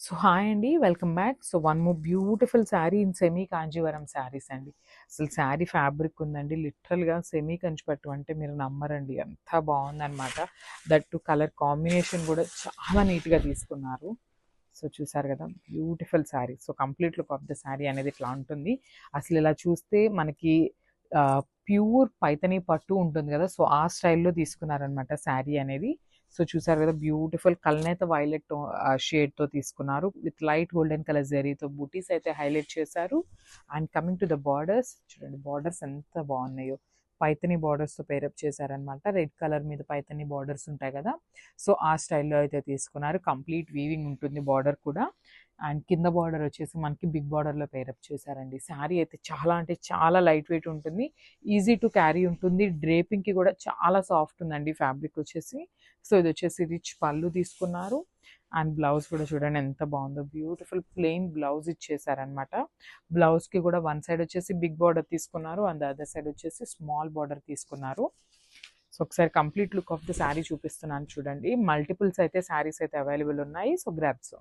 So hi అండి, welcome back. So one more beautiful sari in semi Kanjeevaram saris అండి. అసలు sari fabric ఉందండి, లిటరల్గా సెమీ కంచిపట్టు అంటే మీరు నమ్మరండి, ఎంత బాగుందన్నమాట. దట్టు కలర్ కాంబినేషన్ కూడా చాలా నీట్గా తీసుకున్నారు. సో చూసారు కదా, beautiful sari. So complete look of the sari అనేది ఇట్లా ఉంటుంది. అసలు ఇలా చూస్తే మనకి ప్యూర్ పైతనీ పట్టు ఉంటుంది కదా, సో ఆ స్టైల్లో తీసుకున్నారనమాట శారీ అనేది. సో చూసారు కదా, బ్యూటిఫుల్ కల్నేత వైలెట్ షేడ్తో తీసుకున్నారు విత్ లైట్ గోల్డెన్ కలర్ జరీతో బూటీస్ అయితే హైలైట్ చేశారు. And coming to the borders, చూడండి బార్డర్స్ ఎంత బాగున్నాయో. పైతనీ బార్డర్స్తో పేరప్ చేశారనమాట. రెడ్ కలర్ మీద పైతనీ బార్డర్స్ ఉంటాయి కదా, సో ఆ స్టైల్లో అయితే తీసుకున్నారు. కంప్లీట్ వీవింగ్ ఉంటుంది బార్డర్ కూడా. అండ్ కింద బార్డర్ వచ్చేసి మనకి బిగ్ బార్డర్లో పేరప్ చేశారండి. శారీ అయితే చాలా అంటే చాలా లైట్ వెయిట్ ఉంటుంది, ఈజీ టు క్యారీ ఉంటుంది. డ్రేపింగ్కి కూడా చాలా సాఫ్ట్ ఉందండి ఫ్యాబ్రిక్ వచ్చేసి. సో ఇది వచ్చేసి రిచ్ పళ్ళు తీసుకున్నారు. అండ్ బ్లౌజ్ కూడా చూడండి ఎంత బాగుందో, బ్యూటిఫుల్ ప్లెయిన్ బ్లౌజ్ ఇచ్చేసారనమాట. బ్లౌజ్కి కూడా వన్ సైడ్ వచ్చేసి బిగ్ బార్డర్ తీసుకున్నారు, అండ్ అదర్ సైడ్ వచ్చేసి స్మాల్ బార్డర్ తీసుకున్నారు. సో ఒకసారి complete look of the sari చూపిస్తున్నాను చూడండి. మల్టిపుల్స్ అయితే శారీస్ అయితే అవైలబుల్ ఉన్నాయి. So grabs.